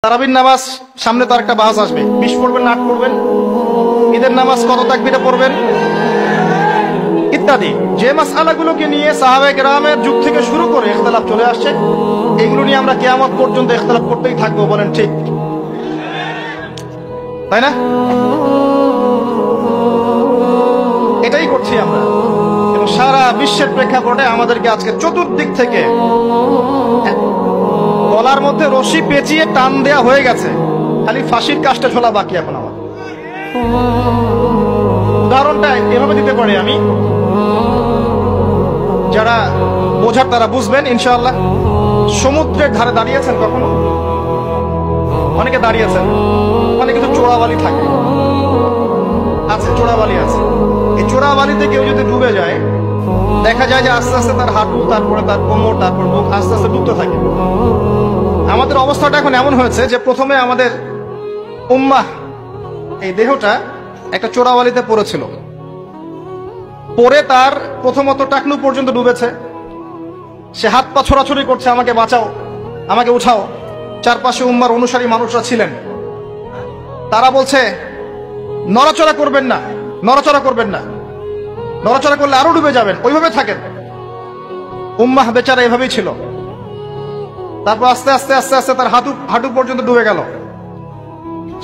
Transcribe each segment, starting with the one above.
তারাবির নামাজ সামনে তার একটা বাস আসবে, 20 পড়বেন না 8 পড়বেন? ঈদের নামাজ কত তাকবীরে পড়বেন ইত্যাদি। যে মাসআলাগুলোকে নিয়ে সাহাবায়ে কেরামের যুগ থেকে শুরু করে ইখতিলাফ চলে আসছে, এগুলো নিয়ে আমরা কিয়ামত পর্যন্ত ইখতিলাফ করতেই থাকবো। বলেন ঠিক তাই না? এটাই করছি আমরা, এবং সারা বিশ্বের প্রেক্ষাপটে আমাদেরকে আজকে চতুর্দিক থেকে গলার মধ্যে রশি পেঁচিয়ে টান দেয়া হয়ে গেছে, খালি ফাঁসির কাজটা ঝোলা বাকি এখন আমার। উদাহরণটা এভাবে দিতে পারি আমি, যারা বোঝার তারা বুঝবেন ইনশাআল্লাহ। সমুদ্রের ধারে দাঁড়িয়েছেন কখনো? অনেকে দাঁড়িয়েছেন, ওখানে কিছু চোরাবালি থাকে, আছে চোরাবালি আছে। এই চোরাবালিতে কেউ যদি ডুবে যায়, দেখা যায় যে আস্তে আস্তে তার হাঁটু, তারপরে তার কোমর, তারপর মুখ আস্তে আস্তে ডুবতে থাকে। আমাদের অবস্থাটা এখন এমন হয়েছে যে প্রথমে আমাদের উম্মাহ, এই দেহটা একটা চোরাবালিতে পড়েছিল, পরে তার প্রথমত টাকনু পর্যন্ত ডুবেছে। সে হাত পা ছোড়াছড়ি করছে, আমাকে বাঁচাও, আমাকে উঠাও। চারপাশে উম্মার অনুসারী মানুষরা ছিলেন, তারা বলছে নড়াচড়া করবেন না, নড়াচড়া করবেন না, নড়াচড়া করলে আরো ডুবে যাবেন, ওইভাবে থাকেন। উম্মাহ বেচারা এভাবেই ছিল। তারপর আস্তে আস্তে আস্তে আস্তে তার হাঁটু পর্যন্ত ডুবে গেল।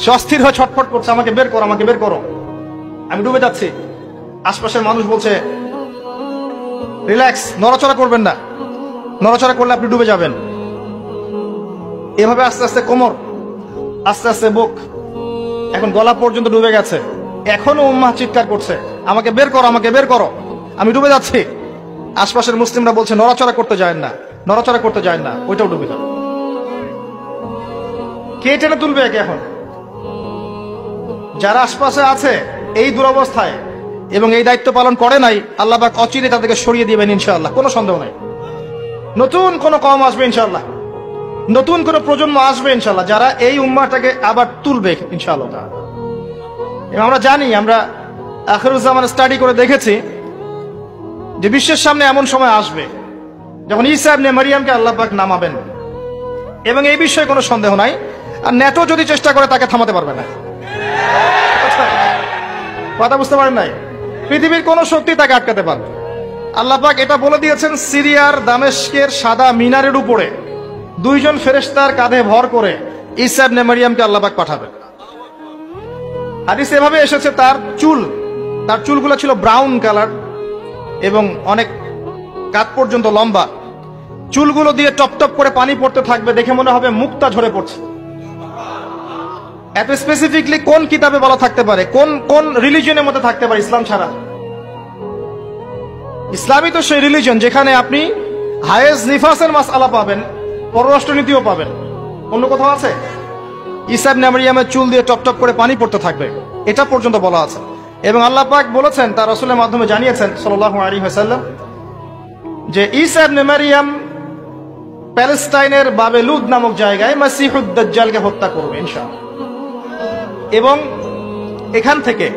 সে অস্থির হয়ে ছটফট করছে, আমাকে বের করো, আমাকে বের করো, আমি ডুবে যাচ্ছি। আশপাশের মানুষ বলছে রিল্যাক্স, নড়াচড়া করবেন না, নড়াচড়া করলে আপনি ডুবে যাবেন। এভাবে আস্তে আস্তে কোমর, আস্তে আস্তে বুক, এখন গলা পর্যন্ত ডুবে গেছে। এখনো উম্মাহ চিৎকার করছে, আমাকে বের করো, আমাকে বের করো, আমি ডুবে যাচ্ছি। আশপাশের মুসলিমরা বলছে নড়াচড়া করতে যায় না, নড়াচড়া করতে যায় না, ওইটাও ডুবে যাবে। কে টেনে তুলবে একে? এখন যারা আশপাশে আছে এই দুরবস্থায় এবং এই দায়িত্ব পালন করে নাই, আল্লাহ পাক অচিরে তাদেরকে সরিয়ে দিবেন ইনশাআল্লাহ, কোনো সন্দেহ নাই। নতুন কোন কওম আসবে ইনশাআল্লাহ, নতুন কোন প্রজন্ম আসবে ইনশাআল্লাহ, যারা এই উম্মাহটাকে আবার তুলবে ইনশাআল্লাহ। এবং আমরা জানি, আমরা আখিরুজ্জামান স্টাডি করে দেখেছি যে বিশ্বের সামনে এমন সময় আসবে যখন ঈসা ইবনে মারইয়ামকে আল্লাহ পাক নামাবেন, এবং এই বিষয়ে কোনো সন্দেহ নাই। আর নেটো যদি চেষ্টা করে তাকে থামাতে পারবে না। কথা বুঝতে পারেন নাই? পৃথিবীর কোন শক্তি তাকে আটকাতে পারবে। আল্লাহ পাক এটা বলে দিয়েছেন, সিরিয়ার দামেস্কের সাদা মিনারের উপরে 2 জন ফেরেশতার কাঁধে ভর করে ঈসা ইবনে মারইয়ামকে আল্লাহ পাক পাঠাবেন। হাদিস এভাবে এসেছে, তার চুলগুলো ছিল ব্রাউন কালার এবং অনেক কাঁধ পর্যন্ত লম্বা। চুলগুলো দিয়ে টপ টপ করে পানি পড়তে থাকবে, দেখে মনে হবে মুক্তা ঝরে পড়ছে। এত স্পেসিফিকলি কোন কিতাবে বলা থাকতে পারে? কোন রিলিজনের মধ্যে থাকতে পারে ইসলাম ছাড়া? ইসলামই তো সেই রিলিজন যেখানে আপনি হায়েজ নিফাসের মাসআলা পাবেন, পররাষ্ট্রনীতিও পাবেন। অন্য কোথাও আছে? ঈসা ইবনে মারইয়ামের চুল দিয়ে টপ টপ করে পানি পড়তে থাকবে, এটা পর্যন্ত বলা আছে। এবং আল্লাহ পাক বলেছেন, তার রাসূলের মাধ্যমে জানিয়েছেন সাল্লাল্লাহু আলাইহি ওয়াসাল্লাম, যে ঈসা ইবনে মারইয়াম প্যালেস্টাইনের বাবেলুদ নামক জায়গায় মাসিহুদ দাজ্জালকে হত্যা করবে ইনশাআল্লাহ। এবং এখান থেকে,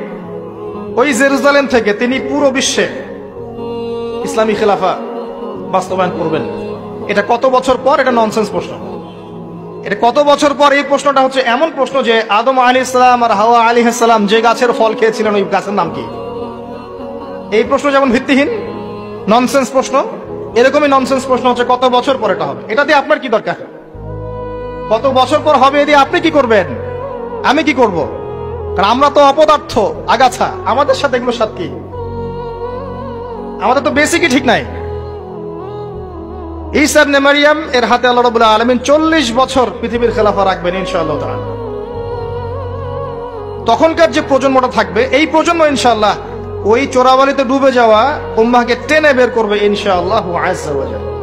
ওই জেরুজালেম থেকে তিনি পুরো বিশ্বে ইসলামী খেলাফা বাস্তবায়ন করবেন। এটা কত বছর পর? এটা ননসেন্স প্রশ্ন। এটা কত বছর পর? এই প্রশ্নটা হচ্ছে এমন প্রশ্ন যে আদম আলাইহিস সালাম আর হাওয়া আলাইহিস সালাম যে গাছের ফল খেয়েছিলেন, ওই গাছের নাম কি? এই প্রশ্ন যেমন ভিত্তিহীন, ননসেন্স প্রশ্ন, এরকমই ননসেন্স প্রশ্ন হচ্ছে কত বছর পর এটা হবে। এটা দিয়ে আপনার কি দরকার? কত বছর পর হবে এ দিয়ে আপনি কি করবেন, আমি কি করব? কারণ আমরা তো অপদার্থ, আগাছা, আমাদের সাথে এগুলোর সাথে কি? আমাদের তো বেসিকই ঠিক নাই। ঈসা ইবনে মারইয়াম এর হাতে আল্লাহ রাব্বুল আলামিন 40 বছর পৃথিবীর খেলাফা রাখবেন ইনশাআল্লাহ তাআলা। তখনকার যে প্রজন্মটা থাকবে, এই প্রজন্ম ইনশাআল্লাহ ওই চোরাবালিতে ডুবে যাওয়া উম্মাহকে টেনে বের করবে ইনশাআল্লাহু আযজা ওয়া জাল্লা।